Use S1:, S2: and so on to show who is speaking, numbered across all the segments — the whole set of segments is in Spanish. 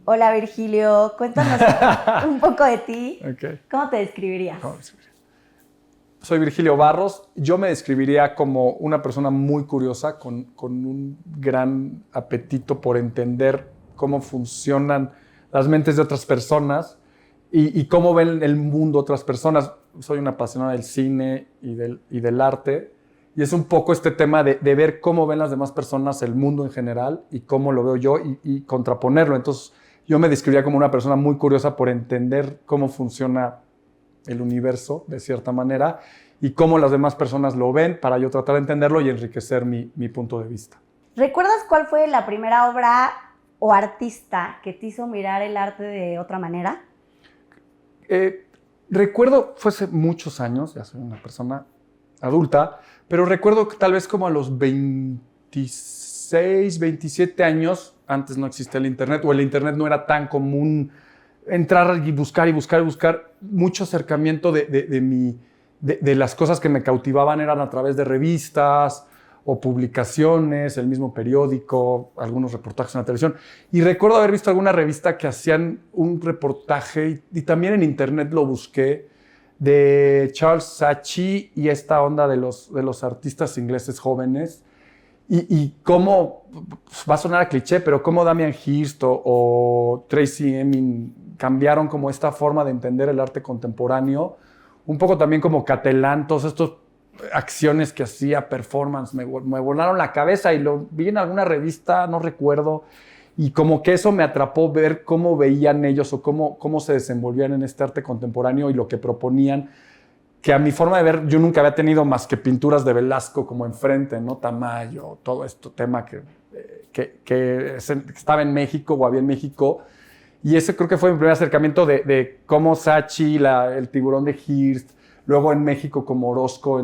S1: Hola Virgilio, cuéntanos un poco de ti.
S2: Okay.
S1: ¿Cómo te describirías?
S2: Soy Virgilio Barros. Yo me describiría como una persona muy curiosa, con un gran apetito por entender cómo funcionan las mentes de otras personas y cómo ven el mundo otras personas. Soy una apasionada del cine y del arte. Y es un poco este tema de ver cómo ven las demás personas el mundo en general y cómo lo veo yo y contraponerlo. Entonces, yo me describiría como una persona muy curiosa por entender cómo funciona el universo, de cierta manera, y cómo las demás personas lo ven para yo tratar de entenderlo y enriquecer mi punto de vista.
S1: ¿Recuerdas cuál fue la primera obra o artista que te hizo mirar el arte de otra manera?
S2: Recuerdo, fue hace muchos años, ya soy una persona adulta, pero recuerdo que tal vez como a los 26, 27 años, antes no existía el internet, o el internet no era tan común, entrar y buscar, mucho acercamiento de las cosas que me cautivaban eran a través de revistas o publicaciones, el mismo periódico, algunos reportajes en la televisión. Y recuerdo haber visto alguna revista que hacían un reportaje, y también en internet lo busqué, de Charles Saatchi y esta onda de los artistas ingleses jóvenes. Y cómo, va a sonar a cliché, pero cómo Damien Hirst o Tracy Emin cambiaron como esta forma de entender el arte contemporáneo. Un poco también como Catalán, todas estas acciones que hacía, performance, me volaron la cabeza y lo vi en alguna revista, no recuerdo, y como que eso me atrapó ver cómo veían ellos o cómo se desenvolvían en este arte contemporáneo y lo que proponían, que a mi forma de ver yo nunca había tenido más que pinturas de Velasco como enfrente, ¿no? Tamayo, todo este tema que estaba en México o había en México. Y ese creo que fue mi primer acercamiento de cómo Saatchi, el tiburón de Hirst, luego en México como Orozco,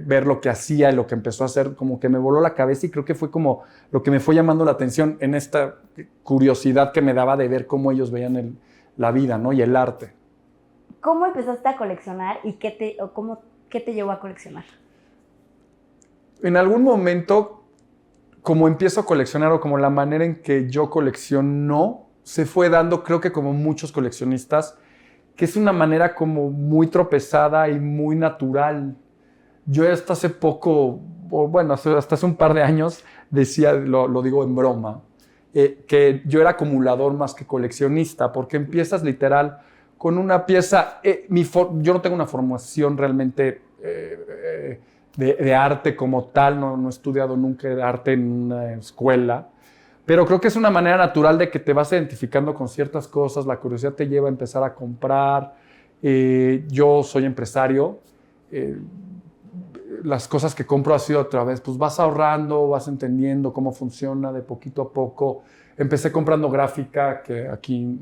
S2: ver lo que hacía y lo que empezó a hacer, como que me voló la cabeza y creo que fue como lo que me fue llamando la atención en esta curiosidad que me daba de ver cómo ellos veían la vida, ¿no? Y el arte.
S1: ¿Cómo empezaste a coleccionar y qué te llevó a coleccionar?
S2: En algún momento, como empiezo a coleccionar o como la manera en que yo colecciono, se fue dando, creo que como muchos coleccionistas, que es una manera como muy tropezada y muy natural. Yo hasta hace poco, o bueno, hasta hace un par de años, decía, lo digo en broma, que yo era acumulador más que coleccionista, porque empiezas literal con una pieza. Yo no tengo una formación realmente de arte como tal, no he estudiado nunca arte en una escuela, pero creo que es una manera natural de que te vas identificando con ciertas cosas, la curiosidad te lleva a empezar a comprar. Yo soy empresario, las cosas que compro ha sido otra vez, pues vas ahorrando, vas entendiendo cómo funciona de poquito a poco. Empecé comprando gráfica, que aquí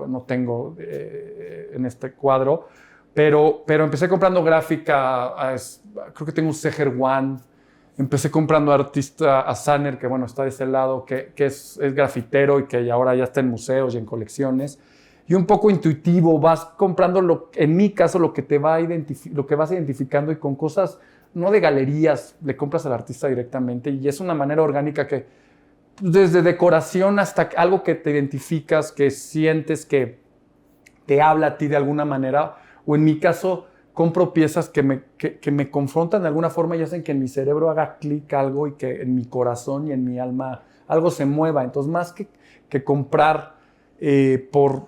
S2: no tengo en este cuadro, pero empecé comprando gráfica, creo que tengo un Seger One. Empecé comprando a Sanner, que bueno, está de ese lado, que es grafitero y que ahora ya está en museos y en colecciones. Y un poco intuitivo, vas comprando, en mi caso, lo que vas identificando, y con cosas, no de galerías, le compras al artista directamente, y es una manera orgánica que, desde decoración hasta algo que te identificas, que sientes que te habla a ti de alguna manera, o en mi caso, compro piezas que me confrontan de alguna forma y hacen que en mi cerebro haga clic algo y que en mi corazón y en mi alma algo se mueva. Entonces, más que comprar por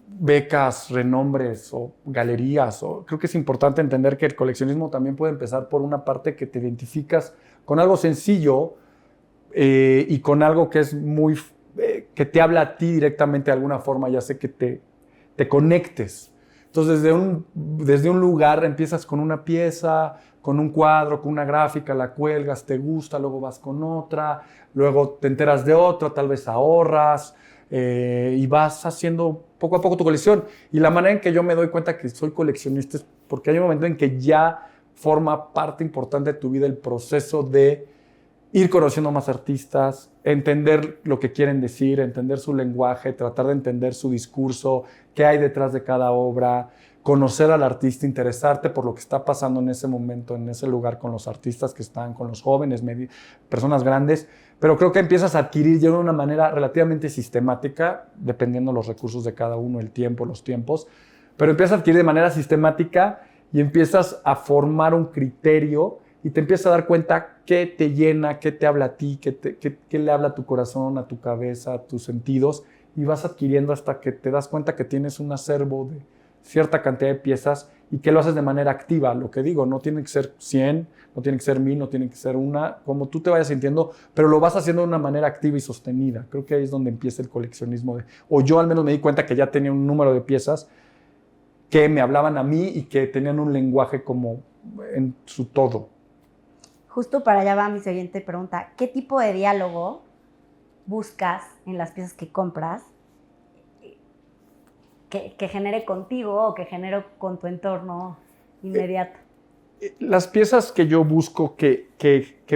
S2: becas, renombres o galerías, creo que es importante entender que el coleccionismo también puede empezar por una parte que te identificas con algo sencillo y con algo que es que te habla a ti directamente de alguna forma y hace que te conectes. Entonces, desde un lugar empiezas con una pieza, con un cuadro, con una gráfica, la cuelgas, te gusta, luego vas con otra, luego te enteras de otra, tal vez ahorras y vas haciendo poco a poco tu colección. Y la manera en que yo me doy cuenta que soy coleccionista es porque hay un momento en que ya forma parte importante de tu vida el proceso de ir conociendo más artistas, entender lo que quieren decir, entender su lenguaje, tratar de entender su discurso, qué hay detrás de cada obra, conocer al artista, interesarte por lo que está pasando en ese momento, en ese lugar, con los artistas que están, con los jóvenes, personas grandes, pero creo que empiezas a adquirir ya de una manera relativamente sistemática, dependiendo los recursos de cada uno, el tiempo, los tiempos, pero empiezas a adquirir de manera sistemática y empiezas a formar un criterio y te empiezas a dar cuenta qué te llena, qué te habla a ti, qué le habla a tu corazón, a tu cabeza, a tus sentidos, y vas adquiriendo hasta que te das cuenta que tienes un acervo de cierta cantidad de piezas y que lo haces de manera activa. Lo que digo, no tiene que ser 100, no tiene que ser 1000, no tiene que ser una, como tú te vayas sintiendo, pero lo vas haciendo de una manera activa y sostenida. Creo que ahí es donde empieza el coleccionismo. O yo al menos me di cuenta que ya tenía un número de piezas que me hablaban a mí y que tenían un lenguaje como en su todo.
S1: Justo para allá va mi siguiente pregunta. ¿Qué tipo de diálogo buscas en las piezas que compras que genere contigo o que genere con tu entorno inmediato?
S2: Las piezas que yo busco que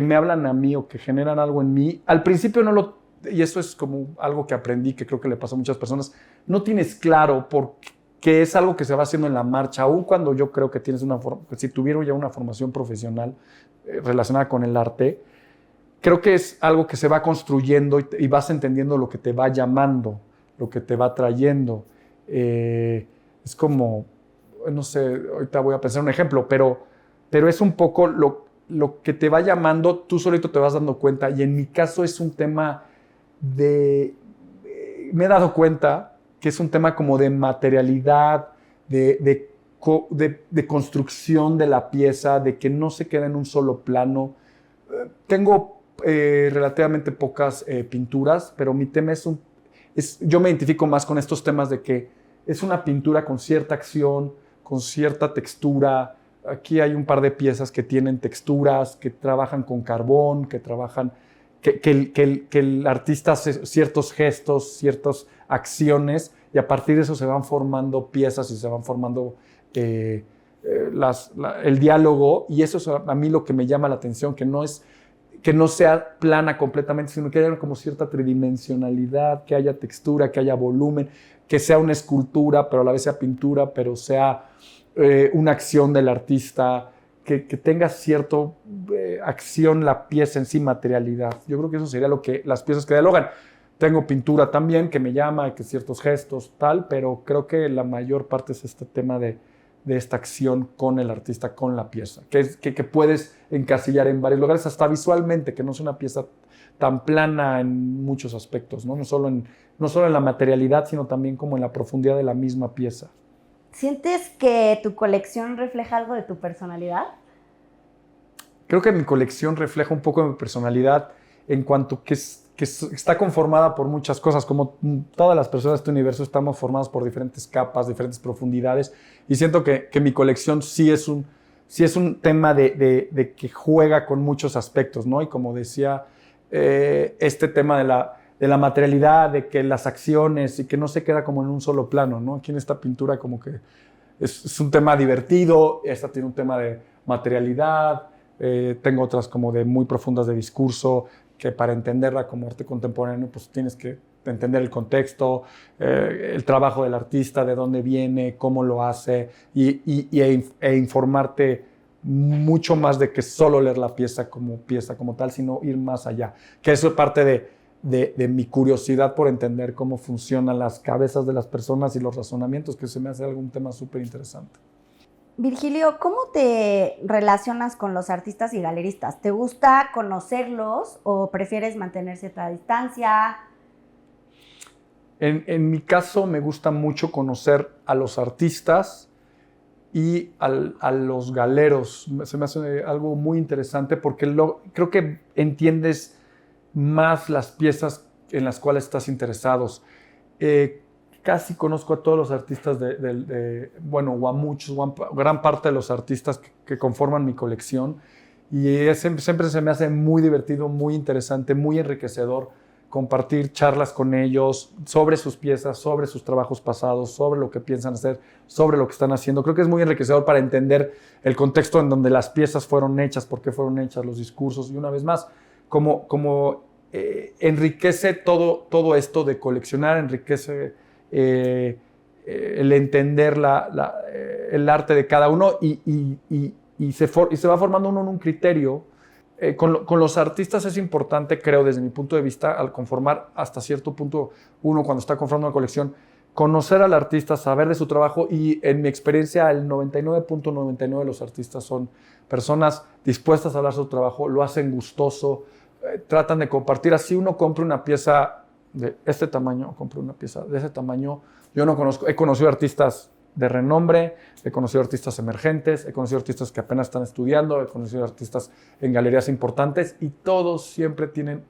S2: me hablan a mí o que generan algo en mí, al principio no lo, y eso es como algo que aprendí, que creo que le pasa a muchas personas, no tienes claro por qué es algo que se va haciendo en la marcha, aun cuando yo creo que tienes si tuvieron ya una formación profesional relacionada con el arte, creo que es algo que se va construyendo y vas entendiendo lo que te va llamando, lo que te va trayendo. Es como, no sé, ahorita voy a pensar un ejemplo, pero es un poco lo que te va llamando, tú solito te vas dando cuenta, y en mi caso es un tema me he dado cuenta que es un tema como de materialidad, de construcción de la pieza, de que no se queda en un solo plano. Tengo relativamente pocas pinturas, pero mi tema yo me identifico más con estos temas de que es una pintura con cierta acción, con cierta textura. Aquí hay un par de piezas que tienen texturas, que trabajan con carbón, que trabajan, que el artista hace ciertos gestos, ciertas acciones, y a partir de eso se van formando piezas y se van formando el diálogo, y eso es a mí lo que me llama la atención, que no sea plana completamente, sino que haya como cierta tridimensionalidad, que haya textura, que haya volumen, que sea una escultura, pero a la vez sea pintura, pero sea una acción del artista, que tenga cierta acción la pieza en sí, materialidad. Yo creo que eso sería las piezas que dialogan. Tengo pintura también que me llama, que ciertos gestos, tal, pero creo que la mayor parte es este tema de esta acción con el artista, con la pieza, que puedes encasillar en varios lugares, hasta visualmente, que no es una pieza tan plana en muchos aspectos, ¿no? No solo en la materialidad, sino también como en la profundidad de la misma pieza.
S1: ¿Sientes que tu colección refleja algo de tu personalidad?
S2: Creo que mi colección refleja un poco de mi personalidad en cuanto que está conformada por muchas cosas. Como todas las personas de este universo, estamos formadas por diferentes capas, diferentes profundidades, y siento que mi colección sí es un tema de que juega con muchos aspectos, ¿no? Y como decía, este tema de la materialidad, de que las acciones, y que no se queda como en un solo plano, ¿no? Aquí en esta pintura como que es un tema divertido, esta tiene un tema de materialidad, tengo otras como de muy profundas de discurso, que para entenderla como arte contemporáneo pues tienes que entender el contexto, el trabajo del artista, de dónde viene, cómo lo hace, e informarte mucho más de que solo leer la pieza como tal, sino ir más allá. Que eso es parte de mi curiosidad por entender cómo funcionan las cabezas de las personas y los razonamientos, que se me hace algún tema súper interesante.
S1: Virgilio, ¿cómo te relacionas con los artistas y galeristas? ¿Te gusta conocerlos o prefieres mantener cierta distancia?
S2: En mi caso me gusta mucho conocer a los artistas y a los galeros. Se me hace algo muy interesante porque creo que entiendes más las piezas en las cuales estás interesados. Casi conozco a todos los artistas o a muchos, gran parte de los artistas que conforman mi colección, y siempre se me hace muy divertido, muy interesante, muy enriquecedor compartir charlas con ellos sobre sus piezas, sobre sus trabajos pasados, sobre lo que piensan hacer, sobre lo que están haciendo. Creo que es muy enriquecedor para entender el contexto en donde las piezas fueron hechas, por qué fueron hechas, los discursos, y una vez más, enriquece todo esto de coleccionar, enriquece el entender el arte de cada uno, y se va formando uno en un criterio Con los artistas es importante, creo, desde mi punto de vista, al conformar hasta cierto punto uno cuando está conformando una colección, conocer al artista, saber de su trabajo y en mi experiencia el 99.99 de los artistas son personas dispuestas a hablar de su trabajo, lo hacen gustoso, tratan de compartir. Así uno compra una pieza de este tamaño, compra una pieza de ese tamaño. Yo no conozco, he conocido artistas de renombre, he conocido artistas emergentes, he conocido artistas que apenas están estudiando, he conocido artistas en galerías importantes y todos siempre tienen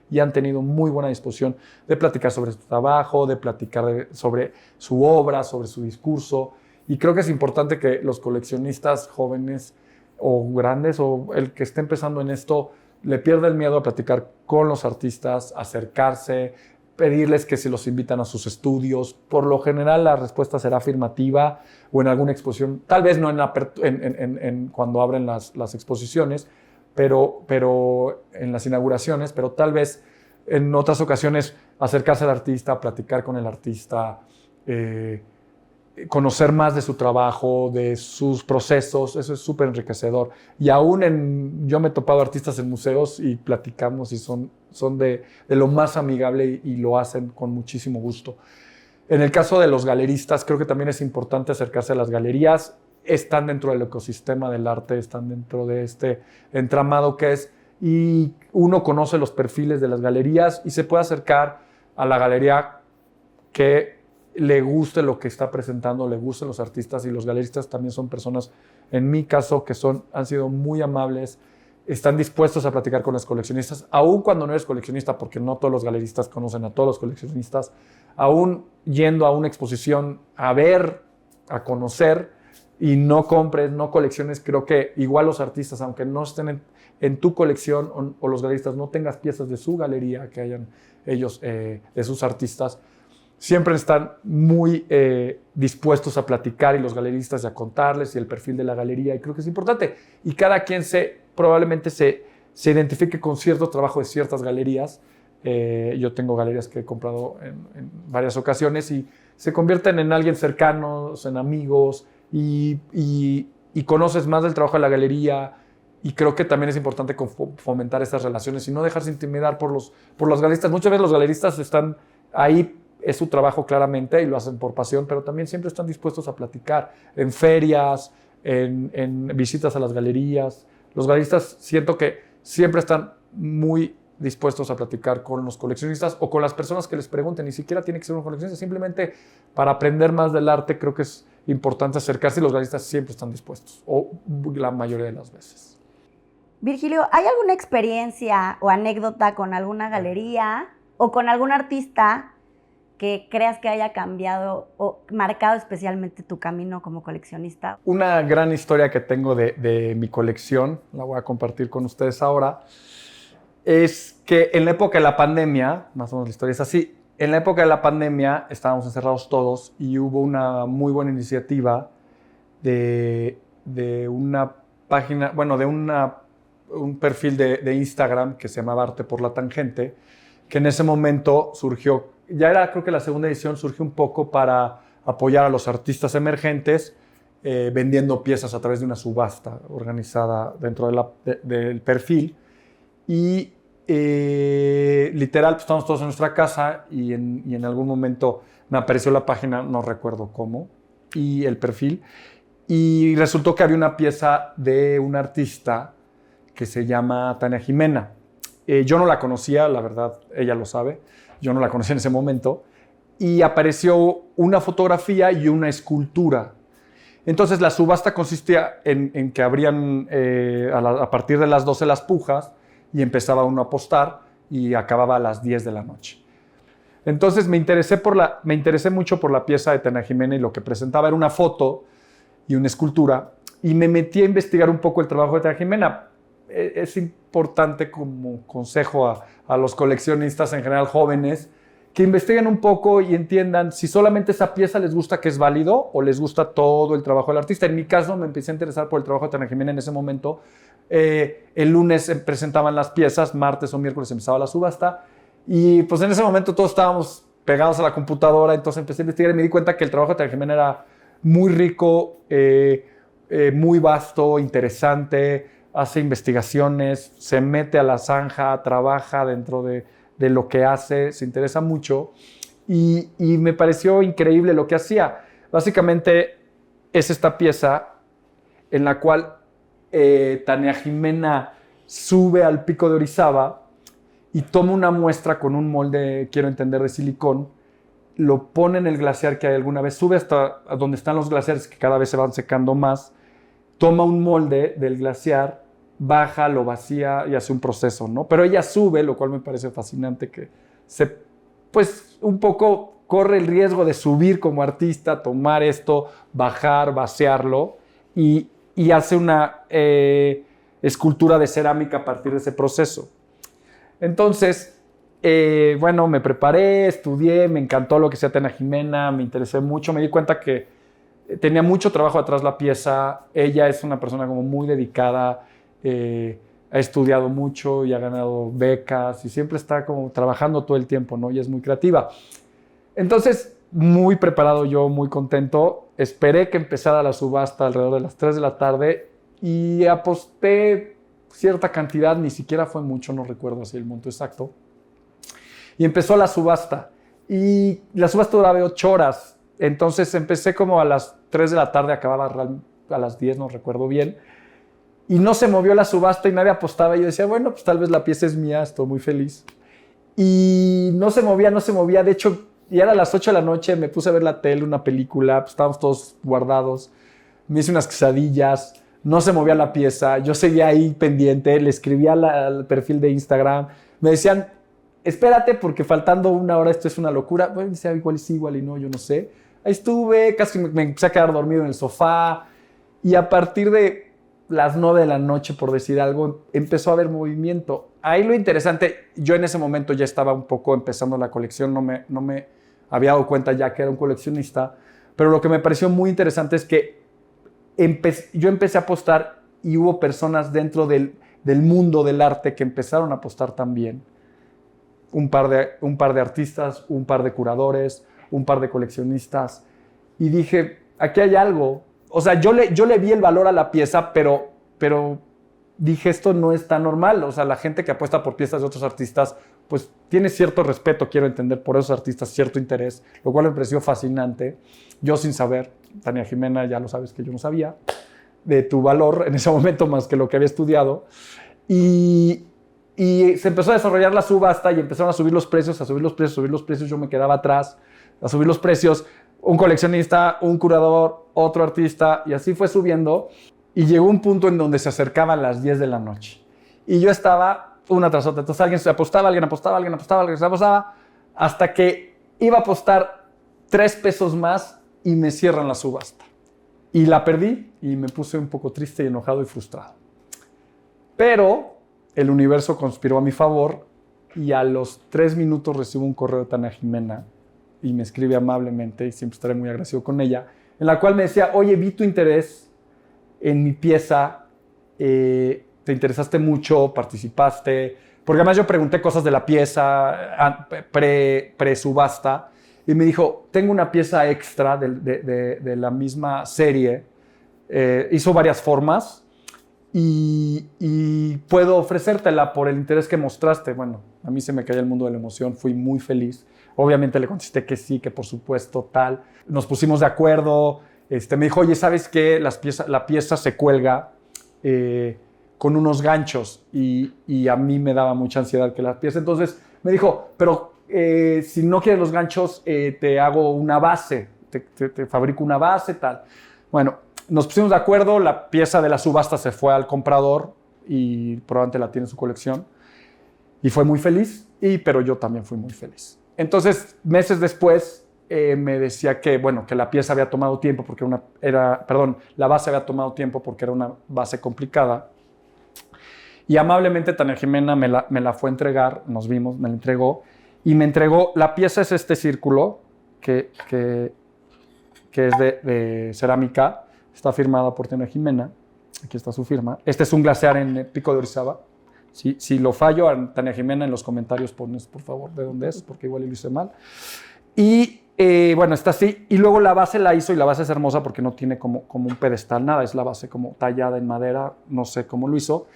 S2: y han tenido muy buena disposición de platicar sobre su trabajo, de platicar sobre su obra, sobre su discurso. Y creo que es importante que los coleccionistas jóvenes o grandes o el que esté empezando en esto le pierda el miedo a platicar con los artistas, acercarse, pedirles que se los invitan a sus estudios. Por lo general la respuesta será afirmativa o en alguna exposición, tal vez no cuando abren las exposiciones, pero en las inauguraciones, pero tal vez en otras ocasiones acercarse al artista, platicar con el artista, conocer más de su trabajo, de sus procesos, eso es súper enriquecedor. Y aún yo me he topado artistas en museos y platicamos y son de lo más amigable y lo hacen con muchísimo gusto. En el caso de los galeristas, creo que también es importante acercarse a las galerías. Están dentro del ecosistema del arte, están dentro de este entramado que es, y uno conoce los perfiles de las galerías y se puede acercar a la galería que le guste lo que está presentando, le gusten los artistas, y los galeristas también son personas, en mi caso, que han sido muy amables, están dispuestos a platicar con los coleccionistas, aun cuando no eres coleccionista, porque no todos los galeristas conocen a todos los coleccionistas, aún yendo a una exposición a ver, a conocer, y no compres, no colecciones. Creo que igual los artistas, aunque no estén en tu colección o los galeristas no tengas piezas de su galería que hayan ellos, de sus artistas, siempre están muy dispuestos a platicar, y los galeristas a contarles y el perfil de la galería, y creo que es importante. Y cada quien probablemente se identifique con cierto trabajo de ciertas galerías. Yo tengo galerías que he comprado en varias ocasiones y se convierten en alguien cercanos, en amigos, y conoces más del trabajo de la galería. Y creo que también es importante fomentar esas relaciones y no dejarse intimidar por los galeristas. Muchas veces los galeristas están ahí, es su trabajo claramente y lo hacen por pasión, pero también siempre están dispuestos a platicar en ferias, en visitas a las galerías. Los galeristas siento que siempre están muy dispuestos a platicar con los coleccionistas o con las personas que les pregunten. Ni siquiera tiene que ser un coleccionista, simplemente para aprender más del arte creo que es importante acercarse, y los galeristas siempre están dispuestos, o la mayoría de las veces.
S1: Virgilio, ¿hay alguna experiencia o anécdota con alguna galería o con algún artista que creas que haya cambiado o marcado especialmente tu camino como coleccionista?
S2: Una gran historia que tengo de mi colección, la voy a compartir con ustedes ahora, es que en la época de la pandemia, más o menos la historia es así, en la época de la pandemia estábamos encerrados todos y hubo una muy buena iniciativa de una página, bueno, de un perfil de Instagram que se llamaba Arte por la Tangente, que en ese momento surgió, ya era creo que la segunda edición, surgió un poco para apoyar a los artistas emergentes, vendiendo piezas a través de una subasta organizada dentro del perfil. Y literal, pues, estamos todos en nuestra casa y en algún momento me apareció la página, no recuerdo cómo, y el perfil, y resultó que había una pieza de un artista que se llama Tania Jimena. Yo no la conocía, la verdad, ella lo sabe, yo no la conocía en ese momento, y apareció una fotografía y una escultura. Entonces la subasta consistía en que abrían a partir de las 12 las pujas, y empezaba uno a apostar y acababa a las 10 de la noche. Entonces me interesé mucho por la pieza de Tania Jimena, y lo que presentaba era una foto y una escultura, y me metí a investigar un poco el trabajo de Tania Jimena. Es importante como consejo a los coleccionistas en general jóvenes que investiguen un poco y entiendan si solamente esa pieza les gusta, que es válido, o les gusta todo el trabajo del artista. En mi caso me empecé a interesar por el trabajo de Tania Jimena en ese momento. El lunes se presentaban las piezas, martes o miércoles empezaba la subasta, y pues en ese momento todos estábamos pegados a la computadora. Entonces empecé a investigar y me di cuenta que el trabajo de Tania Jimena era muy rico, muy vasto, interesante. hace investigaciones, se mete a la zanja, trabaja dentro de lo que hace, se interesa mucho y me pareció increíble lo que hacía. Básicamente es esta pieza en la cual Tania Jimena sube al Pico de Orizaba y toma una muestra con un molde, quiero entender, de silicón, lo pone en el glaciar que hay alguna vez, sube hasta donde están los glaciares que cada vez se van secando más, toma un molde del glaciar, baja, lo vacía y hace un proceso, ¿no? Pero ella sube, lo cual me parece fascinante, que pues un poco corre el riesgo de subir como artista, tomar esto, bajar, vaciarlo y hace una escultura de cerámica a partir de ese proceso. Entonces, bueno, me preparé, estudié, me encantó lo que hacía Tania Jimena, me interesé mucho, me di cuenta que tenía mucho trabajo atrás la pieza. Ella es una persona como muy dedicada, ha estudiado mucho y ha ganado becas y siempre está como trabajando todo el tiempo, ¿no? Y es muy creativa. Entonces, muy preparado yo, muy contento. Esperé que empezara la subasta alrededor de las 3 de la tarde y aposté cierta cantidad, ni siquiera fue mucho, no recuerdo así el monto exacto. Y empezó la subasta. Y la subasta duraba 8 horas. Entonces empecé como a las 3 de la tarde, acababa a las 10, no recuerdo bien. Y no se movió la subasta y nadie apostaba. Y yo decía, bueno, pues tal vez la pieza es mía, estoy muy feliz. Y no se movía, no se movía. De hecho, ya era las 8 de la noche, me puse a ver la tele, una película, pues estábamos todos guardados. Me hice unas quesadillas, no se movía la pieza. Yo seguía ahí pendiente, le escribía al perfil de Instagram. Me decían, espérate porque faltando 1 hora esto es una locura. Bueno, decía, igual sí, igual y no, yo no sé. Ahí estuve, casi me empecé a quedar dormido en el sofá. Y a partir de las 9 de la noche, por decir algo, empezó a haber movimiento. Ahí lo interesante, yo en ese momento ya estaba un poco empezando la colección, no me había dado cuenta ya que era un coleccionista, pero lo que me pareció muy interesante es que yo empecé a apostar y hubo personas dentro del mundo del arte que empezaron a apostar también. Un par de artistas, un par de curadores, un par de coleccionistas. Y dije, aquí hay algo. O sea, yo le vi el valor a la pieza, pero dije, esto no es tan normal. O sea, la gente que apuesta por piezas de otros artistas, pues tiene cierto respeto, quiero entender, por esos artistas, cierto interés, lo cual me pareció fascinante. Yo sin saber, Tania Jimena, ya lo sabes que yo no sabía de tu valor en ese momento más que lo que había estudiado. Y se empezó a desarrollar la subasta y empezaron a subir los precios, yo me quedaba atrás, a subir los precios, un coleccionista, un curador, otro artista, y así fue subiendo, y llegó un punto en donde se acercaban las 10 de la noche, y yo estaba una tras otra, entonces alguien apostaba, hasta que iba a apostar 3 pesos más y me cierran la subasta, y la perdí, y me puse un poco triste y enojado y frustrado. Pero el universo conspiró a mi favor y a los 3 minutos recibo un correo de Tania Jimena y me escribe amablemente, y siempre estaré muy agradecido con ella, en la cual me decía, oye, vi tu interés en mi pieza, te interesaste mucho, participaste, porque además yo pregunté cosas de la pieza pre-subasta, y me dijo, tengo una pieza extra de la misma serie, hizo varias formas, y puedo ofrecértela por el interés que mostraste. Bueno, a mí se me caía el mundo de la emoción, fui muy feliz. Obviamente le contesté que sí, que por supuesto, tal. Nos pusimos de acuerdo. Me dijo, oye, ¿sabes qué? La pieza se cuelga con unos ganchos y a mí me daba mucha ansiedad que la pieza. Entonces me dijo, pero si no quieres los ganchos, te hago una base, te fabrico una base, tal. Bueno, nos pusimos de acuerdo, la pieza de la subasta se fue al comprador y probablemente la tiene en su colección y fue muy feliz, pero yo también fui muy feliz. Entonces, meses después me decía que, bueno, que la pieza había tomado tiempo porque la base había tomado tiempo porque era una base complicada, y amablemente Tania Jimena me la fue a entregar, nos vimos, me la entregó y me entregó, la pieza es este círculo que es de cerámica. Está firmada por Tania Jimena. Aquí está su firma. Este es un glaciar en el Pico de Orizaba. Si lo fallo, a Tania Jimena en los comentarios pones, por favor, de dónde es, porque igual lo hice mal. Y Bueno, está así. Y luego la base la hizo, y la base es hermosa porque no tiene como un pedestal, nada. Es la base como tallada en madera, no sé cómo lo hizo.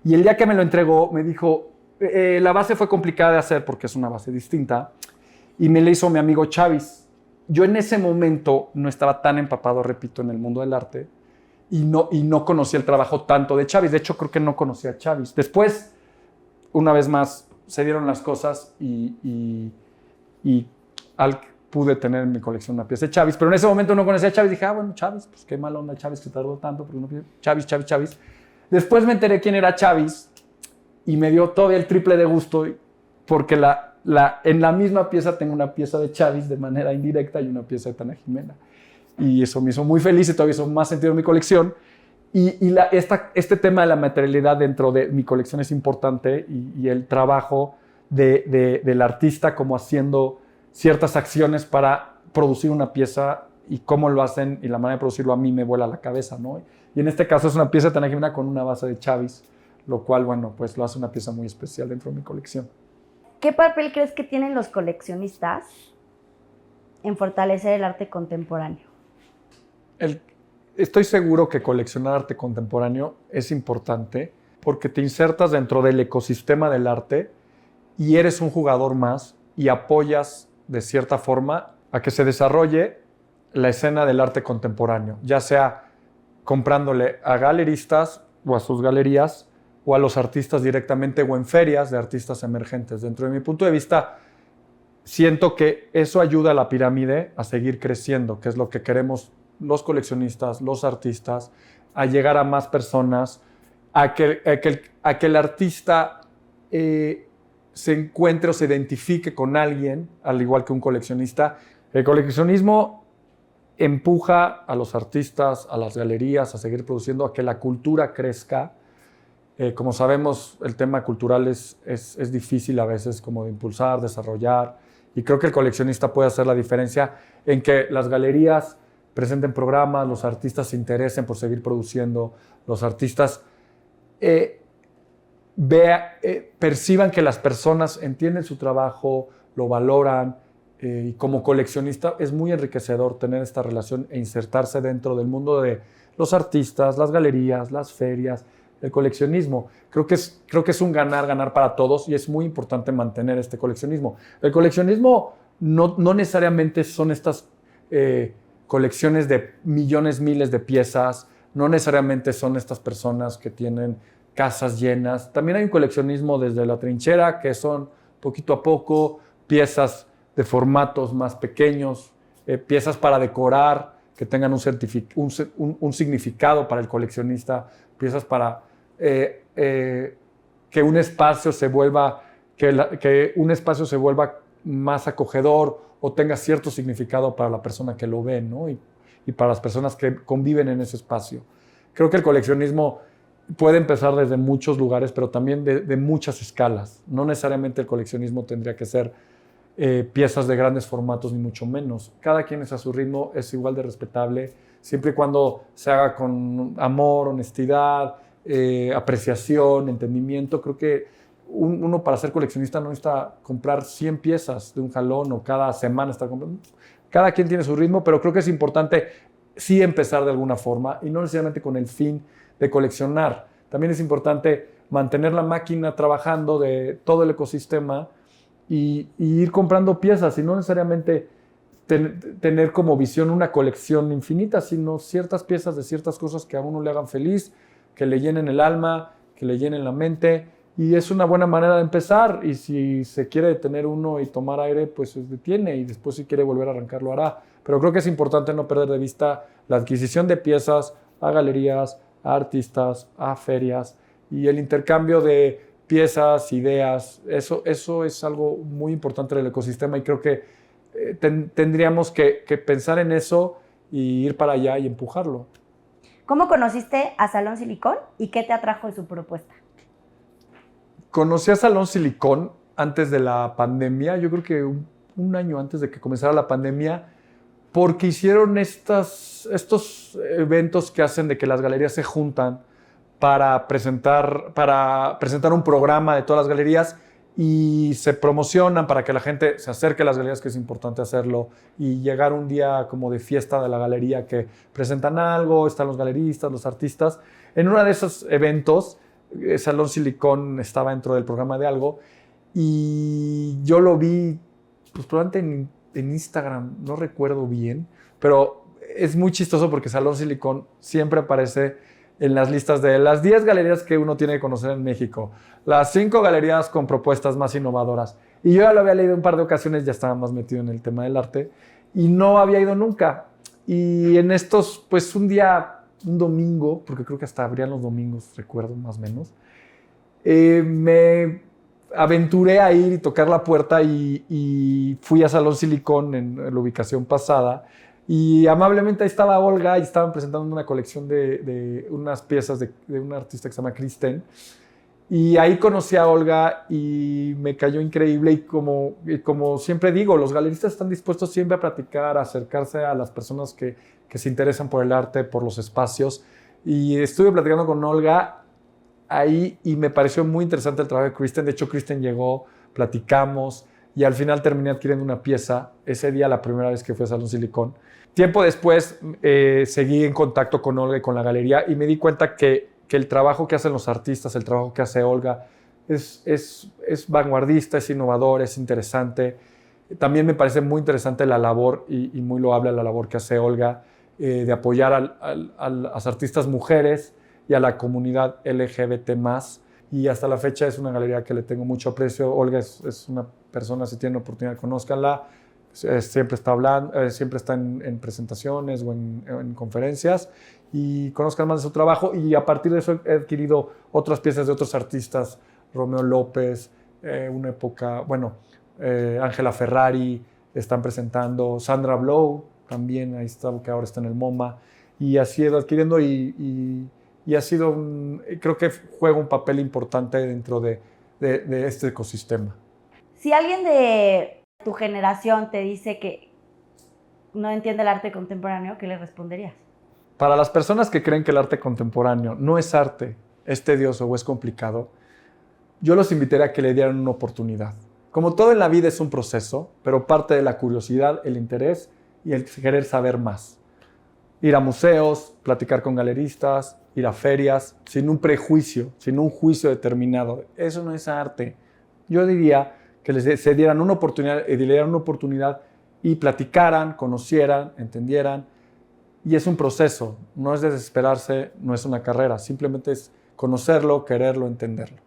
S2: Y el día que me lo entregó, me dijo, la base fue complicada de hacer porque es una base distinta. Y me la hizo mi amigo Chavis. Yo en ese momento no estaba tan empapado, repito, en el mundo del arte. Y no conocía el trabajo tanto de Chavis. De hecho, creo que no conocía a Chavis. Después, una vez más, se dieron las cosas y pude tener en mi colección una pieza de Chavis. Pero en ese momento no conocía a Chavis. Dije, bueno, Chavis, pues qué mala onda Chavis que tardó tanto. Pero no, Chavis. Después me enteré quién era Chavis y me dio todavía el triple de gusto porque en la misma pieza tengo una pieza de Chavis de manera indirecta y una pieza de Tania Jimena. Y eso me hizo muy feliz y todavía hizo más sentido en mi colección. Este tema de la materialidad dentro de mi colección es importante y el trabajo del artista como haciendo ciertas acciones para producir una pieza y cómo lo hacen y la manera de producirlo a mí me vuela la cabeza, ¿no? Y en este caso es una pieza de Tania Jimena con una base de Chavis, lo cual, bueno, pues lo hace una pieza muy especial dentro de mi colección.
S1: ¿Qué papel crees que tienen los coleccionistas en fortalecer el arte contemporáneo?
S2: Estoy seguro que coleccionar arte contemporáneo es importante porque te insertas dentro del ecosistema del arte y eres un jugador más y apoyas de cierta forma a que se desarrolle la escena del arte contemporáneo, ya sea comprándole a galeristas o a sus galerías o a los artistas directamente o en ferias de artistas emergentes. Dentro de mi punto de vista, siento que eso ayuda a la pirámide a seguir creciendo, que es lo que queremos los coleccionistas, los artistas, a llegar a más personas, a que el artista se encuentre o se identifique con alguien, al igual que un coleccionista. El coleccionismo empuja a los artistas, a las galerías, a seguir produciendo, a que la cultura crezca. Como sabemos, el tema cultural es difícil a veces como de impulsar, desarrollar, y creo que el coleccionista puede hacer la diferencia en que las galerías presenten programas, los artistas se interesen por seguir produciendo, los artistas perciban que las personas entienden su trabajo, lo valoran, y como coleccionista es muy enriquecedor tener esta relación e insertarse dentro del mundo de los artistas, las galerías, las ferias, el coleccionismo. Creo que es un ganar para todos y es muy importante mantener este coleccionismo. El coleccionismo no necesariamente son estas colecciones de millones, miles de piezas, no necesariamente son estas personas que tienen casas llenas. También hay un coleccionismo desde la trinchera, que son poquito a poco piezas de formatos más pequeños, piezas para decorar, que tengan un significado para el coleccionista, piezas para que un espacio se vuelva más acogedor o tenga cierto significado para la persona que lo ve, ¿no? Y para las personas que conviven en ese espacio. Creo que el coleccionismo puede empezar desde muchos lugares, pero también de muchas escalas. No necesariamente el coleccionismo tendría que ser piezas de grandes formatos, ni mucho menos. Cada quien es a su ritmo, es igual de respetable, siempre y cuando se haga con amor, honestidad, apreciación, entendimiento. Creo que uno para ser coleccionista no necesita comprar 100 piezas de un jalón o cada semana estar comprando. Cada quien tiene su ritmo, pero creo que es importante sí empezar de alguna forma y no necesariamente con el fin de coleccionar. También es importante mantener la máquina trabajando de todo el ecosistema y ir comprando piezas y no necesariamente tener como visión una colección infinita, sino ciertas piezas de ciertas cosas que a uno le hagan feliz, que le llenen el alma, que le llenen la mente. Y es una buena manera de empezar, y si se quiere detener uno y tomar aire, pues se detiene, y después si quiere volver a arrancar lo hará. Pero creo que es importante no perder de vista la adquisición de piezas a galerías, a artistas, a ferias, y el intercambio de piezas, ideas. Eso es algo muy importante del ecosistema, y creo que tendríamos que pensar en eso y ir para allá y empujarlo.
S1: ¿Cómo conociste a Salón Silicón y qué te atrajo de su propuesta?
S2: Conocí a Salón Silicón antes de la pandemia, yo creo que un año antes de que comenzara la pandemia, porque hicieron estos eventos que hacen de que las galerías se juntan para presentar un programa de todas las galerías, y se promocionan para que la gente se acerque a las galerías, que es importante hacerlo, y llegar un día como de fiesta de la galería que presentan algo, están los galeristas, los artistas. En uno de esos eventos, Salón Silicón estaba dentro del programa de algo y yo lo vi, pues probablemente en Instagram, no recuerdo bien, pero es muy chistoso porque Salón Silicón siempre aparece en las listas de las 10 galerías que uno tiene que conocer en México, las 5 galerías con propuestas más innovadoras. Y yo ya lo había leído un par de ocasiones, ya estaba más metido en el tema del arte y no había ido nunca. Y en estos, pues un día, un domingo, porque creo que hasta abrían los domingos, recuerdo más o menos, me aventuré a ir y tocar la puerta y fui a Salón Silicón en la ubicación pasada. Y amablemente ahí estaba Olga y estaban presentando una colección de unas piezas de una artista que se llama Kristen. Y ahí conocí a Olga y me cayó increíble. Y como siempre digo, los galeristas están dispuestos siempre a platicar, a acercarse a las personas que se interesan por el arte, por los espacios. Y estuve platicando con Olga ahí y me pareció muy interesante el trabajo de Kristen. De hecho, Kristen llegó, platicamos y al final terminé adquiriendo una pieza. Ese día, la primera vez que fui a Salón Silicón. Tiempo después seguí en contacto con Olga y con la galería y me di cuenta que el trabajo que hacen los artistas, el trabajo que hace Olga es vanguardista, es innovador, es interesante. También me parece muy interesante la labor y muy loable la labor que hace Olga de apoyar a las artistas mujeres y a la comunidad LGBT+. Y hasta la fecha es una galería que le tengo mucho aprecio. Olga es una persona, si tienen oportunidad, conózcanla. Siempre está hablando, siempre está en presentaciones o en conferencias y conozcan más de su trabajo y a partir de eso he adquirido otras piezas de otros artistas, Romeo López, una época, bueno, Ángela Ferrari están presentando, Sandra Blow también, ahí está, que ahora está en el MoMA y así he ido adquiriendo y ha sido, creo que juega un papel importante dentro de este ecosistema.
S1: Si alguien de tu generación te dice que no entiende el arte contemporáneo, ¿qué le responderías?
S2: Para las personas que creen que el arte contemporáneo no es arte, es tedioso o es complicado, yo los invitaría a que le dieran una oportunidad. Como todo en la vida es un proceso, pero parte de la curiosidad, el interés y el querer saber más. Ir a museos, platicar con galeristas, ir a ferias, sin un prejuicio, sin un juicio determinado. Eso no es arte. Yo diría que se dieran una oportunidad, le dieran una oportunidad y platicaran, conocieran, entendieran. Y es un proceso, no es desesperarse, no es una carrera, simplemente es conocerlo, quererlo, entenderlo.